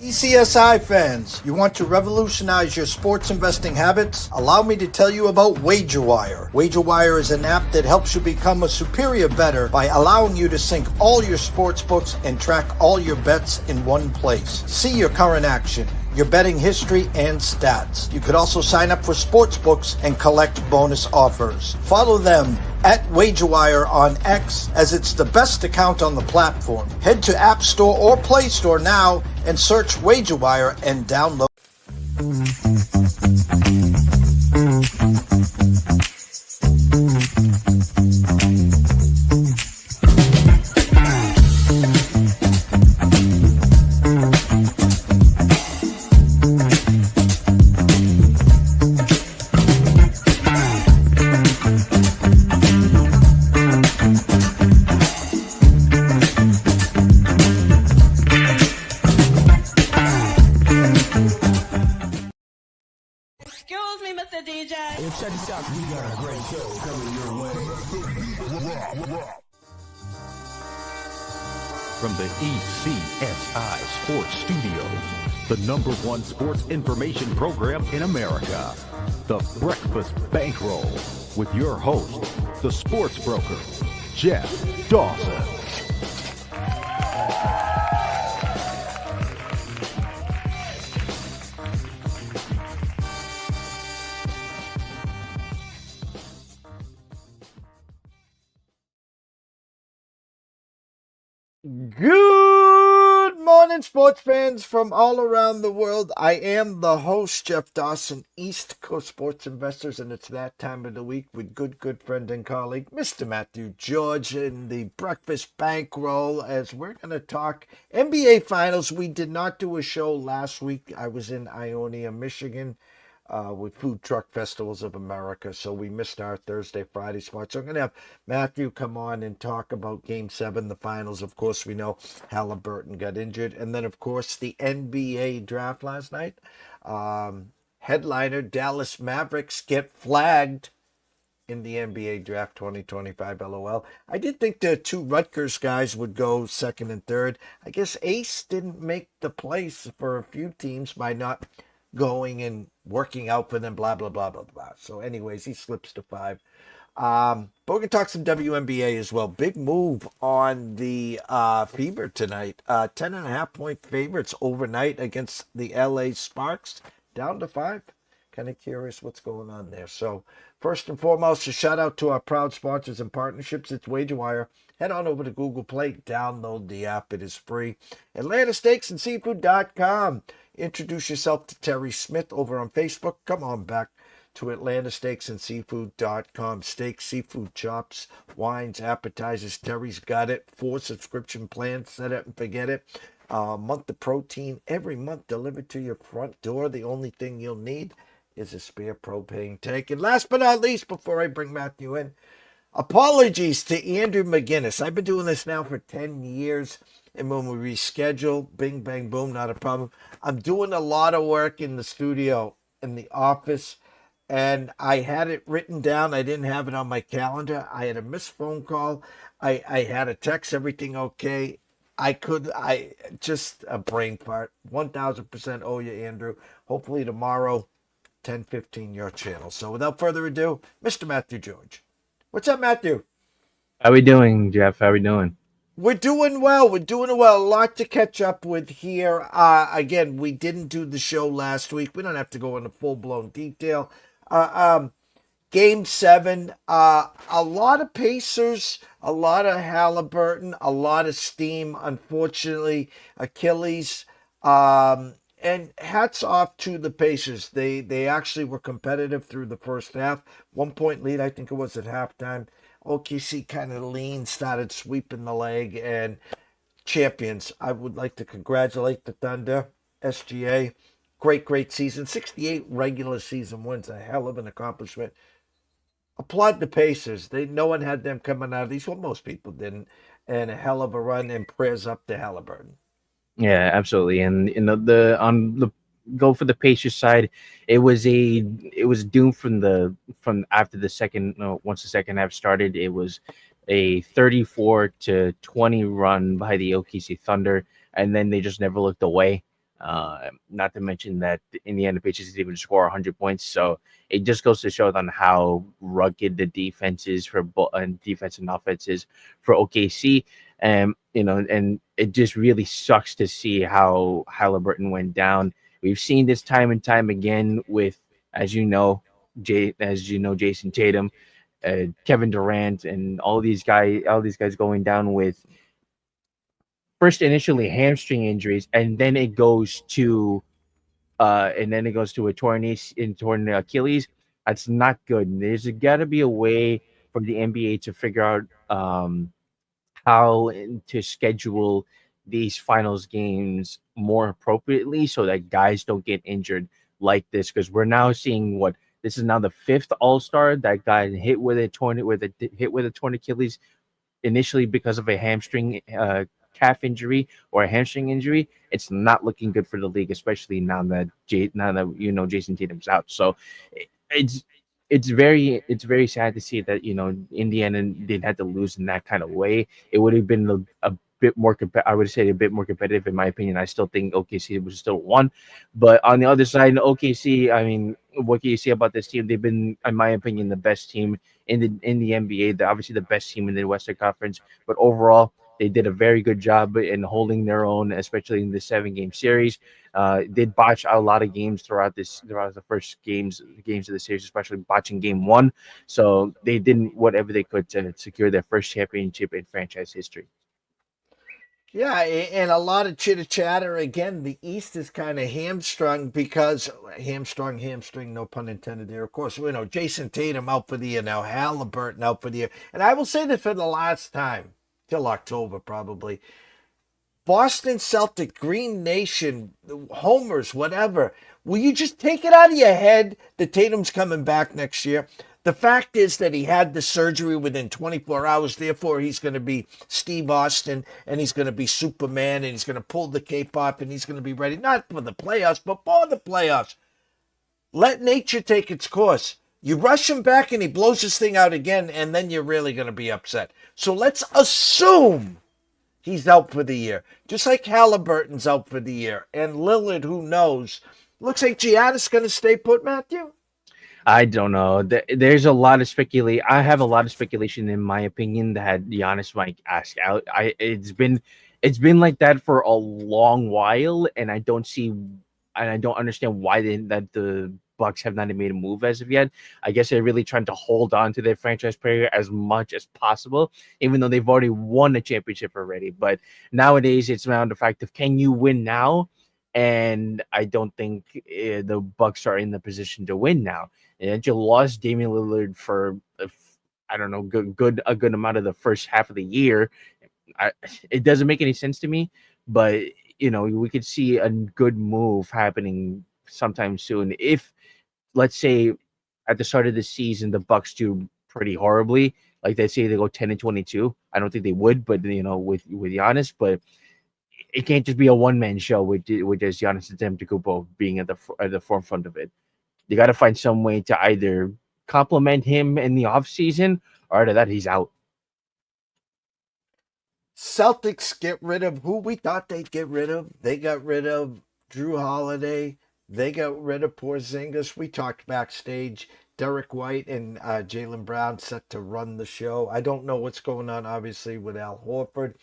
ECSI fans, you want to revolutionize your sports investing habits? Allow me to tell you about WagerWire. WagerWire is an app that helps you become a superior bettor by allowing you to sync all your sports books and track all your bets in one place. See your current action, your betting history, and stats. You could also sign up for sports books and collect bonus offers. Follow them at WagerWire on X, as it's the best account on the platform. Head to App Store or Play Store now and search WagerWire and download. Check this out, we got a great show coming your way. From the ECSI Sports Studios, the #1 sports information program in America, the Breakfast Bankroll, with your host, the sports broker, Jeff Dawson. Good morning, sports fans from all around the world. I am the host, Jeff Dawson, East Coast Sports Investors, and it's that time of the week with good friend and colleague, Mr. Matthew George, in the Breakfast Bankroll, as we're going to talk NBA Finals. We did not do a show last week. I was in Ionia, Michigan, with Food Truck Festivals of America, so we missed our Thursday, Friday spot. So I'm going to have Matthew come on and talk about Game 7, the finals. Of course, we know Halliburton got injured. And then, of course, the NBA draft last night. Headliner, Dallas Mavericks get flagged in the NBA draft 2025, LOL. I did think the two Rutgers guys would go second and third. I guess Ace didn't make the place for a few teams by not going and working out for them, blah, blah, blah, blah, blah. So anyways, he slips to 5. But we're going to talk some WNBA as well. Big move on the Fever tonight. 10.5-point favorites overnight against the LA Sparks. Down to 5. Kind of curious what's going on there. So first and foremost, a shout out to our proud sponsors and partnerships. It's WagerWire. Head on over to Google Play. Download the app. It is free. AtlantaSteaksAndSeafood.com. Introduce yourself to Terry Smith over on Facebook. Come on back to AtlantaSteaksAndSeafood.com. Steaks, seafood chops, wines, appetizers. Terry's got it. 4 subscription plans. Set it and forget it. Month of protein every month delivered to your front door. The only thing you'll need is a spare propane tank. And last but not least, before I bring Matthew in, apologies to Andrew McGinnis. I've been doing this now for 10 years. And when we reschedule, bing, bang, boom, not a problem. I'm doing a lot of work in the studio, in the office, and I had it written down. I didn't have it on my calendar. I had a missed phone call. I had a text, everything okay. I just a brain fart. 1,000% owe you, Andrew. Hopefully tomorrow, 10:15, your channel. So without further ado, Mr. Matthew George. What's up, Matthew? How we doing, Jeff? How we doing? We're doing well. We're doing well. A lot to catch up with here. Again, we didn't do the show last week. We don't have to go into full-blown detail. Game 7, a lot of Pacers, a lot of Halliburton, a lot of steam. Unfortunately, Achilles. And hats off to the Pacers. They actually were competitive through the first half. 1-point lead, I think it was at halftime. OKC kind of lean, started sweeping the leg, and champions. I would like to congratulate the Thunder, SGA. Great season. 68 regular season wins, a hell of an accomplishment. Applaud the Pacers. No one had them coming out of these. Well, most people didn't. And a hell of a run, and prayers up to Halliburton. Yeah, absolutely. And on the go for the Pacers side, it was doomed from after the second. Once the second half started, it was a 34-20 run by the OKC Thunder, and then they just never looked away. Not to mention that in the end, the Patriots didn't even score 100 points. So it just goes to show on how rugged the defense is for both and defense and offense is for OKC. And and it just really sucks to see how Halliburton went down. We've seen this time and time again with, as you know, Jason Tatum, Kevin Durant, and all these guys going down with first initially hamstring injuries, and then it goes to a torn Achilles. That's not good. There's got to be a way for the NBA to figure out how to schedule these finals games more appropriately so that guys don't get injured like this. Because we're now seeing what this is now the fifth All Star that got hit with a torn Achilles initially because of a hamstring calf injury or a hamstring injury. It's not looking good for the league, especially now that Jason Tatum's out. So it's it's very sad to see that Indiana did have to lose in that kind of way. It would have been a bit more I would say a bit more competitive in my opinion. I still think OKC was still won, but on the other side, OKC, I mean, what can you say about this team? They've been, in my opinion, the best team in the NBA. They're obviously the best team in the Western Conference, but overall, they did a very good job in holding their own, especially in the 7 game series. Did botch a lot of games throughout the first games of the series, especially botching game one. So they did whatever they could to secure their first championship in franchise history. Yeah, and a lot of chitter chatter. Again, the East is kind of hamstrung because hamstring, no pun intended there. Of course, Jason Tatum out for the year now, Halliburton out for the year. And I will say this for the last time, till October probably. Boston Celtic, Green Nation, homers, whatever. Will you just take it out of your head that Tatum's coming back next year? The fact is that he had the surgery within 24 hours. Therefore, he's going to be Steve Austin and he's going to be Superman and he's going to pull the cape off and he's going to be ready, not for the playoffs, but for the playoffs. Let nature take its course. You rush him back and he blows his thing out again, and then you're really going to be upset. So let's assume he's out for the year. Just like Halliburton's out for the year. And Lillard, who knows? Looks like Giannis going to stay put, Matthew. I don't know. There's a lot of speculation. I have a lot of speculation, in my opinion, that Giannis might ask out. It's been like that for a long while, and I don't understand why that the Bucks have not made a move as of yet. I guess they're really trying to hold on to their franchise player as much as possible, even though they've already won a championship already. But nowadays, it's around the fact of, can you win now? And I don't think the Bucks are in the position to win now. And you lost Damian Lillard for I don't know, a good amount of the first half of the year. It doesn't make any sense to me, but we could see a good move happening sometime soon. If, let's say, at the start of the season the Bucks do pretty horribly, like they say they go 10-22. I don't think they would, but with Giannis, but it can't just be a one-man show with just Giannis Antetokounmpo being at the forefront of it. You got to find some way to either complement him in the offseason, or to that he's out. Celtics get rid of who we thought they'd get rid of. They got rid of Drew Holiday. They got rid of Porzingis. We talked backstage. Derek White and Jaylen Brown set to run the show. I don't know what's going on, obviously, with Al Horford.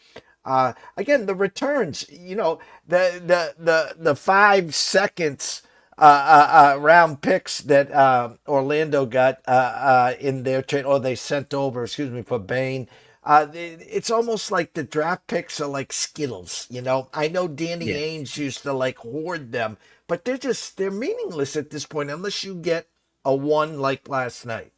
Again, the returns. The 5 seconds round picks that Orlando got in their trade, or they sent over, for Bane. It's almost like the draft picks are like Skittles, I know Danny Ainge used to hoard them, but they're meaningless at this point unless you get a one like last night.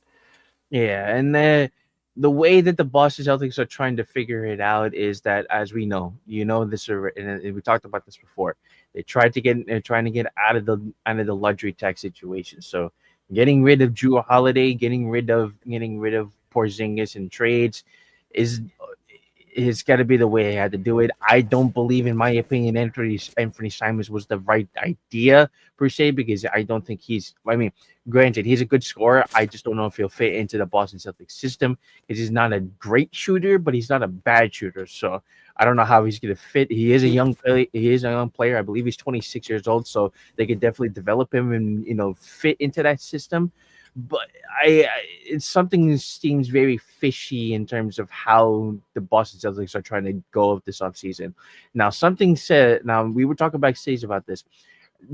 Yeah, and the way that the Boston Celtics are trying to figure it out is that, as we know, this, and we talked about this before. They're trying to get out of the luxury tax situation. So, getting rid of Drew Holiday, getting rid of Porzingis in trades is it's got to be the way they had to do it. I don't believe, in my opinion, Anthony Simons was the right idea per se, because I don't think he's. I mean, granted, he's a good scorer. I just don't know if he'll fit into the Boston Celtics system, because he's not a great shooter, but he's not a bad shooter. So I don't know how he's going to fit. He is a young player. He is a young player. I believe he's 26 years old, so they could definitely develop him and fit into that system. But it's something that seems very fishy in terms of how the Boston Celtics are trying to go of this offseason. Now, something said. Now we were talking backstage about this.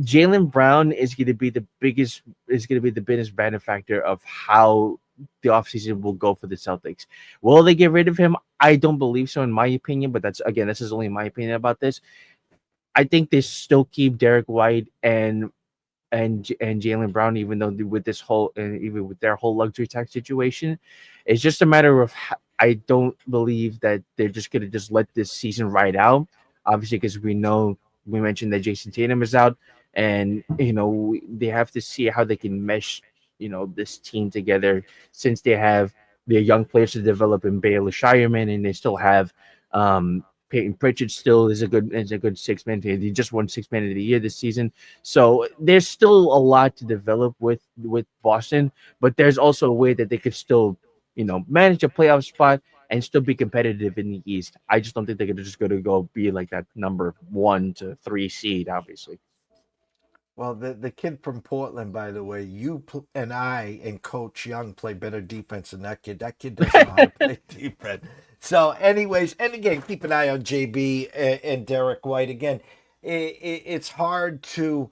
Jalen Brown is going to be the biggest benefactor of how the offseason will go for the Celtics. Will they get rid of him? I don't believe so, in my opinion. But this is only my opinion about this. I think they still keep Derek White and Jalen Brown, even though with this whole even with their whole luxury tax situation, it's just a matter of I don't believe that they're just gonna just let this season ride out. Obviously, because we mentioned that Jason Tatum is out, and they have to see how they can mesh this team together, since they have their young players to develop in Baylor Shireman, and they still have Peyton Pritchard still is a good 6 man. He just won 6 man of the year this season. So there's still a lot to develop with Boston, but there's also a way that they could still, manage a playoff spot and still be competitive in the East. I just don't think they're just going to go be like that number 1 to 3 seed, obviously. Well, the kid from Portland, by the way, and I and Coach Young play better defense than that kid. That kid doesn't know how to play defense. So, anyways, and again, keep an eye on JB and Derek White. Again, it's hard to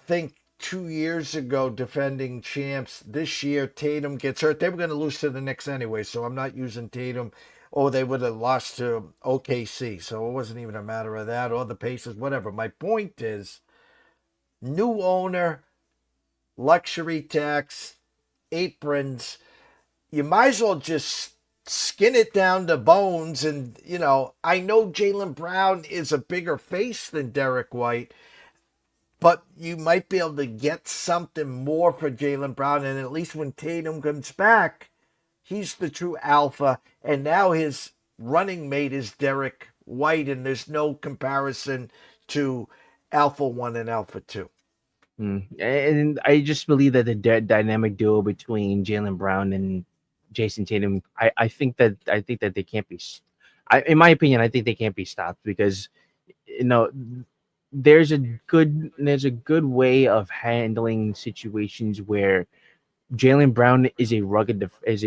think 2 years ago defending champs. This year, Tatum gets hurt. They were going to lose to the Knicks anyway, so I'm not using Tatum. Or they would have lost to OKC, so it wasn't even a matter of that, or the Pacers, whatever. My point is, new owner, luxury tax, aprons. You might as well just skin it down to bones. And, I know Jalen Brown is a bigger face than Derek White, but you might be able to get something more for Jalen Brown. And at least when Tatum comes back, he's the true alpha. And now his running mate is Derek White, and there's no comparison to Alpha 1 and Alpha 2. And I just believe that the dynamic duo between Jalen Brown and Jason Tatum, I think that they can't be. In my opinion, I think they can't be stopped, because you know there's a good way of handling situations where Jalen Brown is a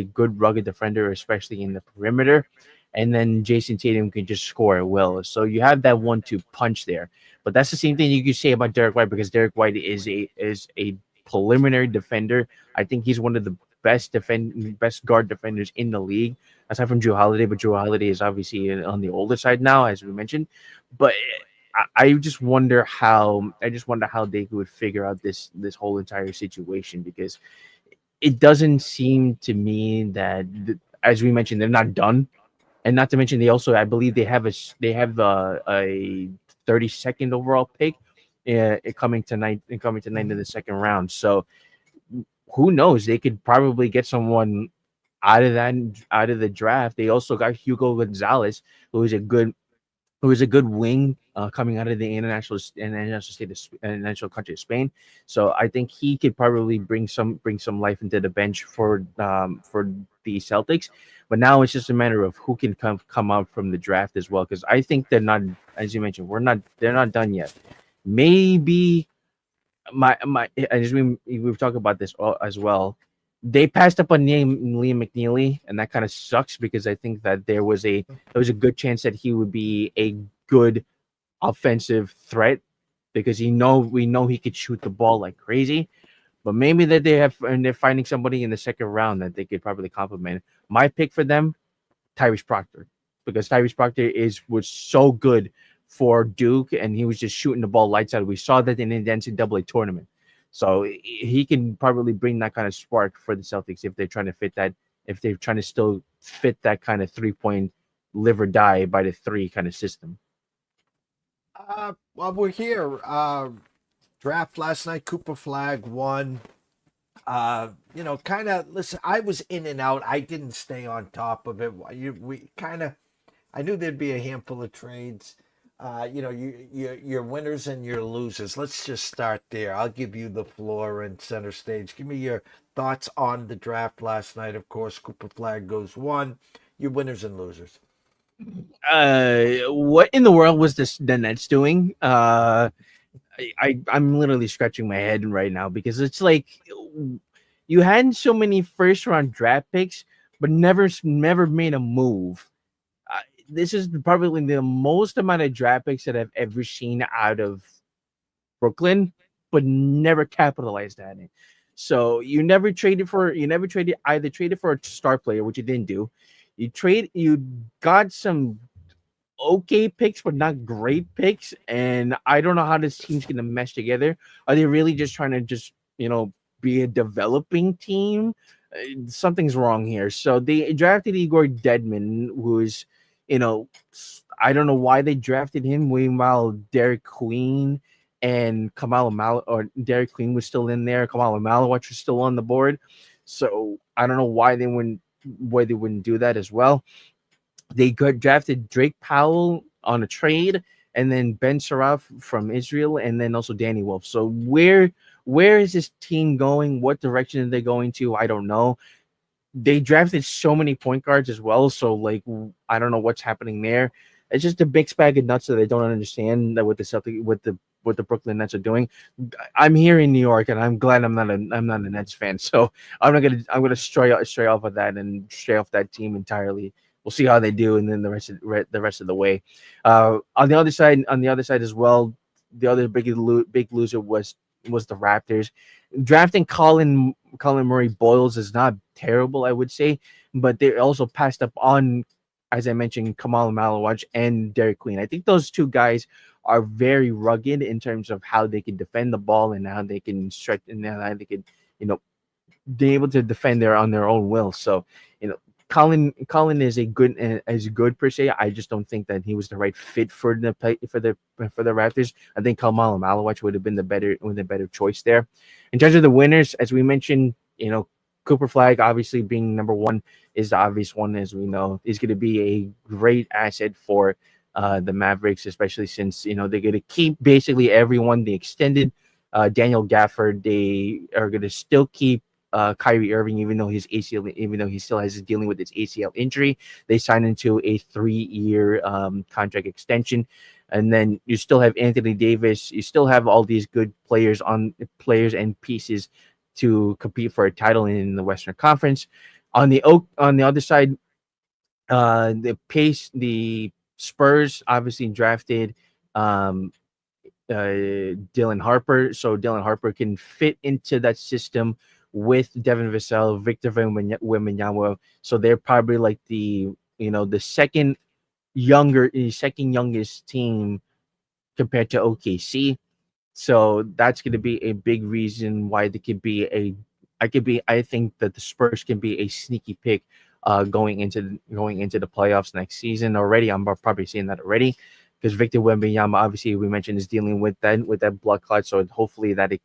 good rugged defender, especially in the perimeter, and then Jason Tatum can just score at will. So you have that 1-2 punch there. But that's the same thing you could say about Derek White, because Derek White is a preliminary defender. I think he's one of the best guard defenders in the league, aside from Drew Holiday. But Drew Holiday is obviously on the older side now, as we mentioned. But I just wonder how they would figure out this whole entire situation, because it doesn't seem to me that, as we mentioned, they're not done. And not to mention, I believe they have a 32nd overall pick, coming tonight in the second round. So who knows? They could probably get someone out of the draft. They also got Hugo Gonzalez, who is a good wing, coming out of the international country of Spain. So I think he could probably bring some life into the bench for the Celtics. But now it's just a matter of who can come out from the draft as well, because I think they're not, as you mentioned, they're not done yet. Maybe as we've talked about this as well. They passed up on Liam McNeely, and that kind of sucks, because I think that there was a good chance that he would be a good offensive threat, because we know he could shoot the ball like crazy. But maybe that they're finding somebody in the second round that they could probably complement. My pick for them, Tyrese Proctor, because Tyrese Proctor was so good for Duke, and he was just shooting the ball lights out. We saw that in the NCAA tournament. So he can probably bring that kind of spark for the Celtics if they're trying to fit that, if they're trying to still fit that kind of 3-point live or die by the 3 kind of system. Well, we're here. Draft last night, Cooper Flag won. Kind of, listen, I was in and out. I didn't stay on top of it. We kind of I knew there'd be a handful of trades. Your winners and your losers. Let's just start there. I'll give you the floor and center stage. Give me your thoughts on the draft last night. Of course, Cooper Flag goes one. Your winners and losers. What in the world was this the Nets doing? I'm literally scratching my head right now because it's like you had so many first round draft picks, but never made a move. This is probably the most amount of draft picks that I've ever seen out of Brooklyn, but never capitalized on it. So you never traded either traded for a star player, which you didn't do. You got some okay picks, but not great picks. And I don't know how this team's gonna mesh together. Are they really just trying to be a developing team? Something's wrong here. So they drafted Igor Deadman, who's you know I don't know why they drafted him. Meanwhile, Derek Queen and Kamala Mal or Derek Queen was still in there. Kamala Malawatch was still on the board. So I don't know why they wouldn't do that as well. They got drafted Drake Powell on a trade, and then Ben Saraf from Israel, and then also Danny Wolf. So where is this team going? What direction are they going to? I don't know. They drafted so many point guards as well. So like I don't know what's happening there. It's just a mixed bag of nuts that I don't understand that what the Brooklyn Nets are doing. I'm here in New York, and I'm glad I'm not a Nets fan. So I'm gonna stray off of that and stray off that team entirely. We'll see how they do, and then the rest of the way. On the other side as well, the other big loser was the Raptors. Drafting Colin Murray Boyles is not terrible, I would say, but they also passed up on, as I mentioned, Kamal Malawaj and Derek Queen. I think those two guys are very rugged in terms of how they can defend the ball and how they can stretch and how they can, you know, be able to defend on their own will. So, you know, Colin is good per se. I just don't think that he was the right fit for the Raptors. I think Kamal Malawach would have been the better choice there. In terms of the winners, as we mentioned, Cooper Flag obviously being number one is the obvious one, as we know. He's going to be a great asset for the Mavericks, especially since they're going to keep basically everyone. They extended Daniel Gafford. They are going to still keep Kyrie Irving, even though even though he still has dealing with his ACL injury. They signed into a 3-year contract extension, and then you still have Anthony Davis. You still have all these good players and pieces to compete for a title in the Western Conference. On the other side, the Spurs obviously drafted um, Dylan Harper, so Dylan Harper can fit into that system with Devin Vassell, Victor Wembanyama. So they're probably like the second youngest team compared to OKC. So that's going to be a big reason why they could be I think that the Spurs can be a sneaky pick going into the playoffs next season already. I'm probably seeing that already because Victor Wembanyama, obviously we mentioned, is dealing with that blood clot. So hopefully that it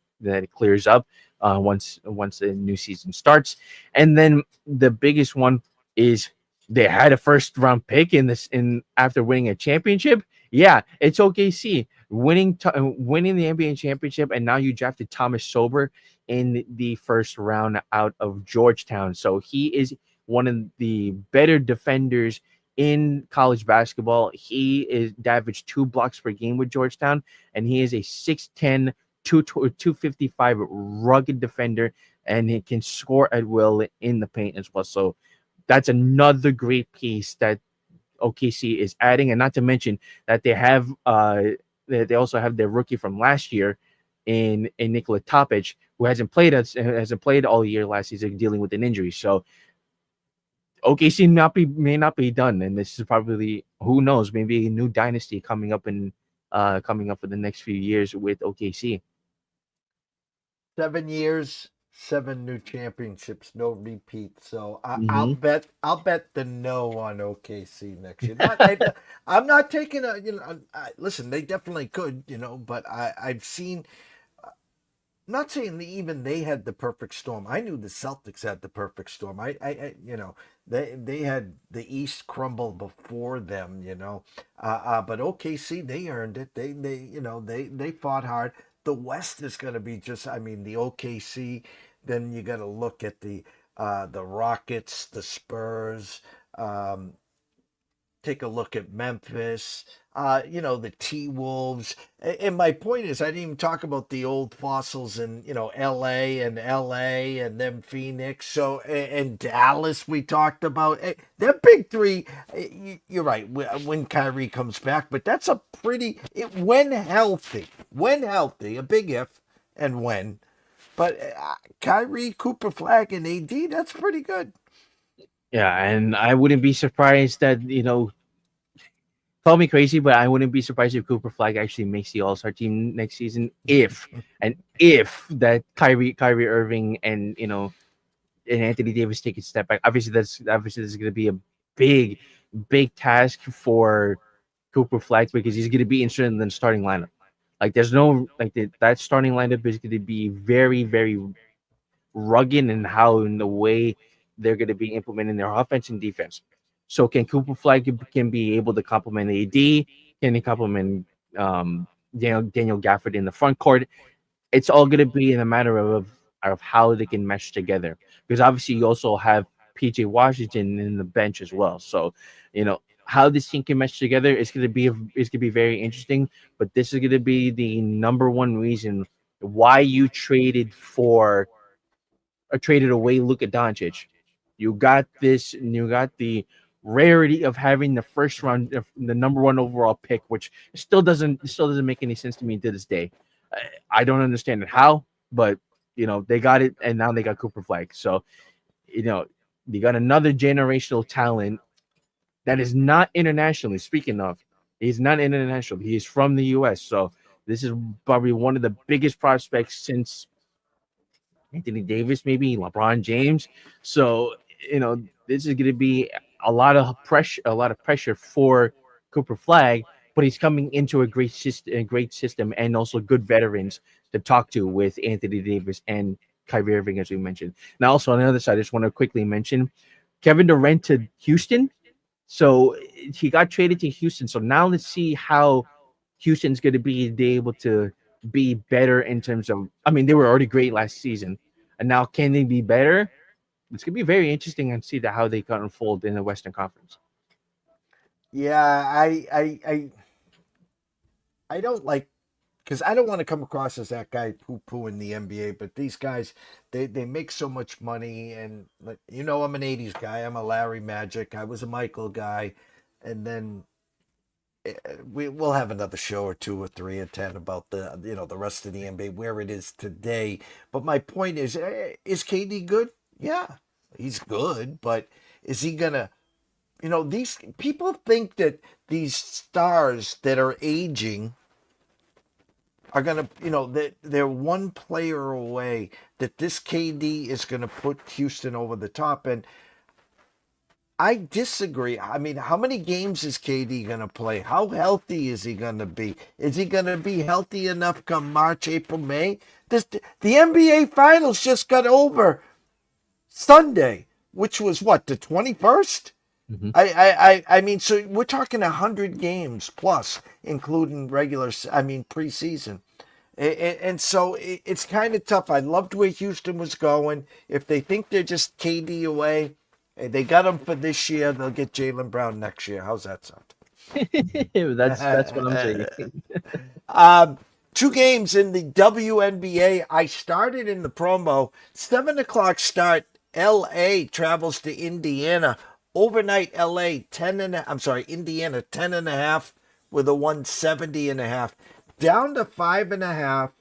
clears up once the new season starts. And then the biggest one is they had a first round pick in after winning a championship. Yeah, it's OKC winning the NBA championship, and now you drafted Thomas Sober in the first round out of Georgetown. So he is one of the better defenders in college basketball. He is averaged 2 blocks per game with Georgetown, and he is a 6'10", 255 rugged defender, and he can score at will in the paint as well. So that's another great piece that OKC is adding, and not to mention that they also have their rookie from last year in Nikola Topic, who hasn't played all year last season, dealing with an injury. So OKC may not be done, and this is probably, who knows, maybe a new dynasty coming up for the next few years with OKC. 7 years, 7 new championships, no repeat. So Mm-hmm. I'll bet the no on OKC next year. I'm not taking listen. They definitely could, but I've seen not saying that even they had the perfect storm. I knew the Celtics had the perfect storm. They had the East crumble before them. But OKC, they earned it. They fought hard. The West is going to be just. I mean, the OKC. Then you got to look at the Rockets, the Spurs. Um, Take a look at Memphis, the T Wolves. And my point is, I didn't even talk about the old fossils in, LA and then Phoenix. So, and Dallas, we talked about. They're big three. You're right. When Kyrie comes back, but that's a when healthy, a big if and when. But Kyrie, Cooper Flag, and AD, that's pretty good. Yeah, and I wouldn't be surprised that call me crazy, but I wouldn't be surprised if Cooper Flag actually makes the All Star team next season. If that Kyrie Irving and Anthony Davis take a step back. Obviously, this is going to be a big big task for Cooper Flag because he's going to be inserted in the starting lineup. Like there's no that starting lineup is going to be very very rugged in how in the way they're going to be implementing their offense and defense. So can Cooper Flag can be able to complement AD? Can he complement Daniel Gafford in the front court? It's all going to be in a matter of how they can mesh together. Because obviously you also have PJ Washington in the bench as well. So how this team can mesh together is going to be very interesting. But this is going to be the number one reason why you traded away Luka Doncic. You got this, and you got the rarity of having the first round, the number one overall pick, which still doesn't make any sense to me to this day. I don't understand it how, but they got it, and now they got Cooper Flag. So you got another generational talent that is not internationally. Speaking of, he's not international. He is from the U.S. So this is probably one of the biggest prospects since Anthony Davis, maybe LeBron James. So this is going to be a lot of pressure for Cooper Flag, but he's coming into a great system, and also good veterans to talk to with Anthony Davis and Kyrie Irving, as we mentioned. Now, also on the other side, I just want to quickly mention Kevin Durant to Houston. So he got traded to Houston. So now let's see how Houston's going to be able to be better in terms of. I mean, they were already great last season, and now can they be better? It's gonna be very interesting and see how they can unfold in the Western Conference. Yeah, I don't like because I don't want to come across as that guy poo poo in the NBA, but these guys they make so much money, and I'm an '80s guy. I'm a Larry Magic. I was a Michael guy, and then we'll have another show or two or three or 10 about the rest of the NBA where it is today. But my point is KD good? Yeah, he's good, but is he gonna? These people think that these stars that are aging are gonna, that they're one player away. That this KD is gonna put Houston over the top, and I disagree. I mean, how many games is KD going to play? How healthy is he going to be? Is he going to be healthy enough come March, April, May? The NBA Finals just got over Sunday, which was what, the 21st? Mm-hmm. I mean, so we're talking 100 games plus, including preseason. And so it's kind of tough. I loved where Houston was going. If they think they're just KD away, hey, they got him for this year. They'll get Jaylen Brown next year. How's that sound? That's what I'm saying. 2 games in the WNBA. I started in the promo. 7:00 start. LA travels to Indiana. Overnight LA Indiana 10.5 with a 170.5. Down to 5.5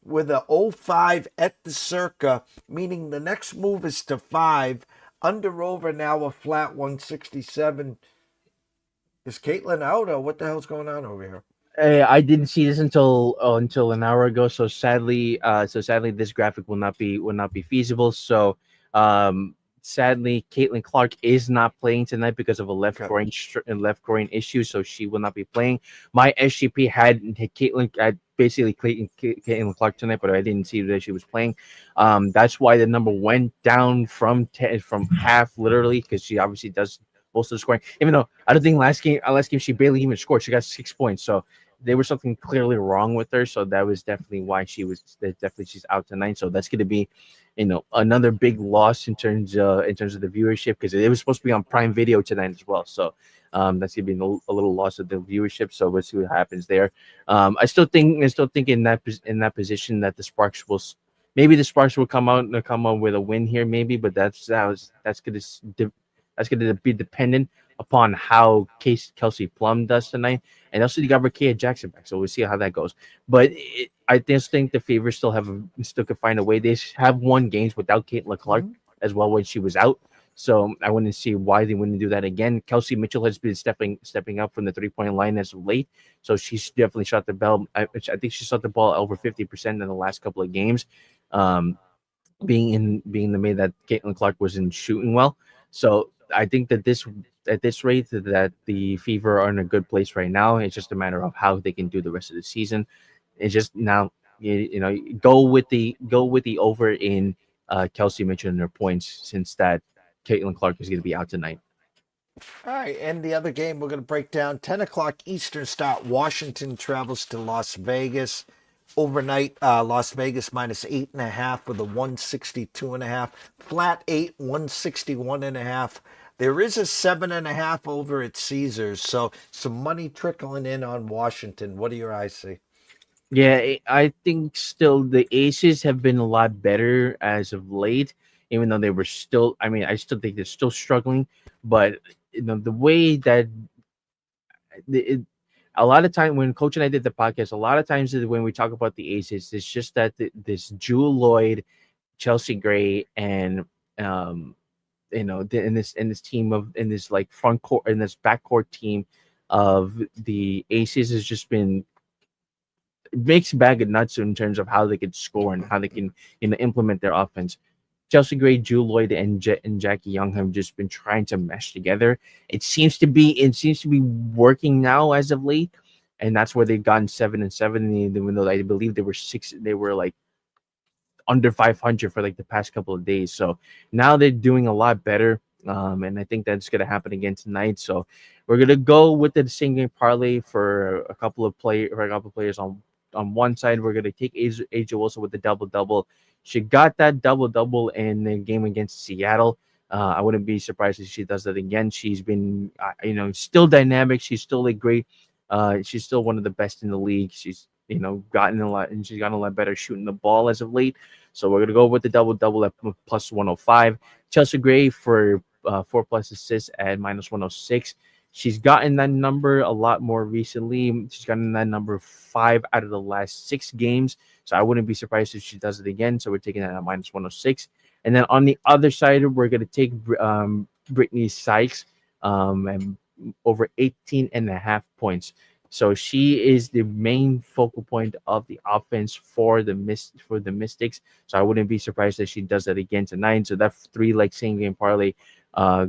with a 0.5 at the circa, meaning the next move is to 5. Under over now a flat 167. Is Caitlin out or what the hell's going on over here? I didn't see this until an hour ago. So sadly, this graphic will not be feasible. So sadly, Caitlin Clark is not playing tonight because of a left groin issue. So she will not be playing. My SGP had Caitlin basically Caitlin Clark tonight, but I didn't see that she was playing. That's why the number went down from from half literally, because she obviously does most of the scoring. Even though I don't think last game she barely even scored. She got 6 points, so there was something clearly wrong with her. So that was definitely why she's out tonight. So that's going to be, another big loss in terms of the viewership, because it was supposed to be on Prime Video tonight as well. So that's gonna be a little loss of the viewership. So we'll see what happens there. I still think in that position that the Sparks maybe the Sparks will come out with a win here, maybe, but that's gonna be dependent upon how Kelsey Plum does tonight, and also you got Rakia Jackson back, so we'll see how that goes. But I just think the Favors still could find a way. They have won games without Caitlin Clark as well when she was out. So I wouldn't see why they wouldn't do that again. Kelsey Mitchell has been stepping up from the 3-point line as of late, so she's definitely shot the ball. I think she shot the ball over 50% in the last couple of games. Um, being the way that Caitlin Clark wasn't shooting well, so I think that at this rate that the Fever are in a good place right now. It's just a matter of how they can do the rest of the season. It's just now go with the over in Kelsey Mitchell and her points, since that Caitlin Clark is going to be out tonight. All right, and the other game we're going to break down 10 o'clock Eastern start. Washington travels to Las Vegas. Overnight, Las Vegas minus 8.5 with a 162.5. Flat 8, 161.5. There is a 7.5 over at Caesars, so some money trickling in on Washington. What do your eyes see? Yeah, I think still the Aces have been a lot better as of late, even though they were still. I mean, I still think they're still struggling, but the way that it, a lot of time when Coach and I did the podcast, a lot of times when we talk about the Aces, it's just that this Jewel Lloyd, Chelsea Gray, and um, in this team in this like front court in this backcourt team of the Aces has just been mixed bag of nuts in terms of how they could score and how they can implement their offense. Chelsea Gray, Jewel Lloyd, and Jackie Young have just been trying to mesh together. It seems to be working now as of late, and that's where they've gotten 7-7. Even though I believe they were like under 500 for like the past couple of days. So now they're doing a lot better. And I think that's going to happen again tonight. So we're going to go with the same game parlay for a couple of players on one side. We're going to take Asia Wilson with the double double. She got that double double in the game against Seattle. I wouldn't be surprised if she does that again. She's been, still dynamic. She's still a great. She's still one of the best in the league. She's gotten a lot, and she's gotten a lot better shooting the ball as of late. So we're gonna go with the double double at plus 105. Chelsea Gray for 4+ assists at minus 106. She's gotten that number a lot more recently. She's gotten that number 5 out of the last 6 games. So I wouldn't be surprised if she does it again. So we're taking that at minus 106. And then on the other side, we're gonna take Brittany Sykes and over 18.5 points. So she is the main focal point of the offense for the Mystics. So I wouldn't be surprised if she does that again tonight. So that 3-leg same game parlay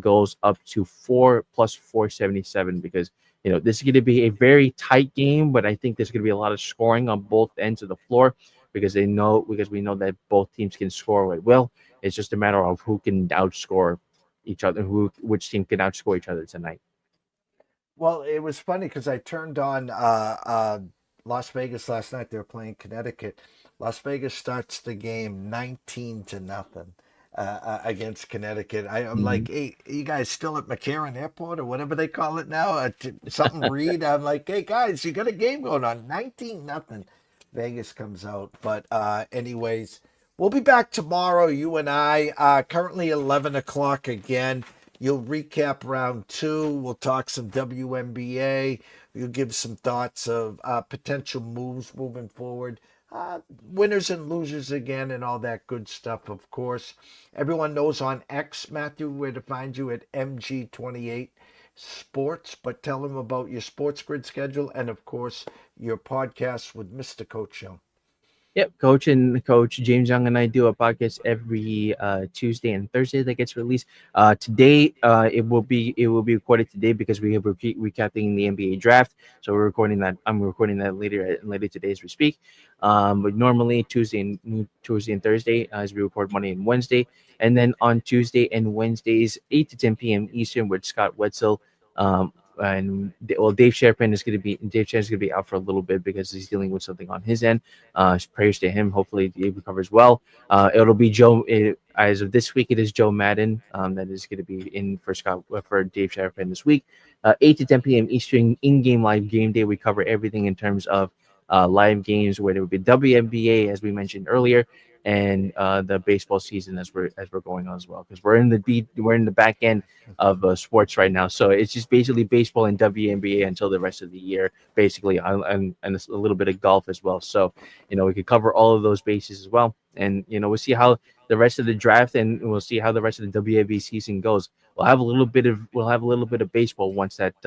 goes up to 4 plus 477, because this is going to be a very tight game, but I think there's going to be a lot of scoring on both ends of the floor, because we know that both teams can score at will. It's just a matter of who can outscore each other, which team can outscore each other tonight. Well, it was funny because I turned on Las Vegas last night. They were playing Connecticut. Las Vegas starts the game 19-0 against Connecticut. I'm like, hey, you guys still at McCarran Airport or whatever they call it now? Something Reed. I'm like, hey guys, you got a game going on, 19-0. Vegas comes out, but anyways, we'll be back tomorrow. You and I. Currently 11 o'clock again. You'll recap round 2. We'll talk some WNBA. You'll give some thoughts of potential moves moving forward. Winners and losers again and all that good stuff, of course. Everyone knows on X, Matthew, where to find you at MG28 Sports. But tell them about your sports grid schedule and, of course, your podcast with Mr. Coach Young. Yep, Coach James Young and I do a podcast every Tuesday and Thursday that gets released. Today, it will be recorded today because we have recapping the NBA draft. So we're recording that. I'm recording that later today as we speak. But normally Tuesday and Thursday, as we record Monday and Wednesday, and then on Tuesday and Wednesdays, 8 to 10 p.m. Eastern with Scott Wetzel. Dave Sherpin is going to be out for a little bit because he's dealing with something on his end. Prayers to him. Hopefully, he recovers well. It'll be as of this week, it is Joe Madden that is going to be in for Dave Sherpin this week. 8 to 10 p.m. Eastern in-game live game day. We cover everything in terms of live games, whether it would be WNBA, as we mentioned earlier, and the baseball season as we're going on as well, because we're in the back end of sports right now. So it's just basically baseball and WNBA until the rest of the year, basically, and a little bit of golf as well. So, we could cover all of those bases as well. And, we'll see how the rest of the draft and we'll see how the rest of the WNBA season goes. We'll have a little bit of baseball once the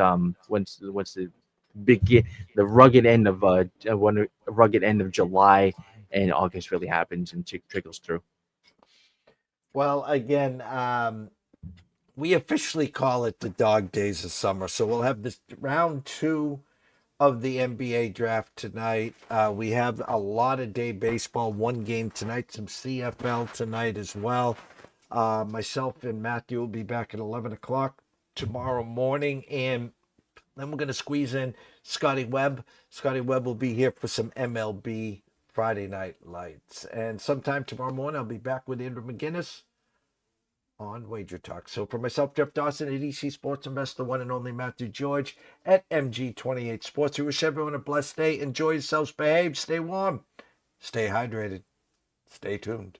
rugged end of July and August really happens and trickles through. Well, again, we officially call it the dog days of summer. So we'll have this round 2 of the NBA draft tonight. We have a lot of day baseball, one game tonight, some CFL tonight as well. Myself and Matthew will be back at 11 o'clock tomorrow morning. And then we're going to squeeze in Scotty Webb. Scotty Webb will be here for some MLB Friday Night Lights. And sometime tomorrow morning, I'll be back with Andrew McGinnis on Wager Talk. So for myself, Jeff Dawson at EC Sports Investor, one and only Matthew George at MG28 Sports. We wish everyone a blessed day. Enjoy yourselves, behave, stay warm, stay hydrated, stay tuned.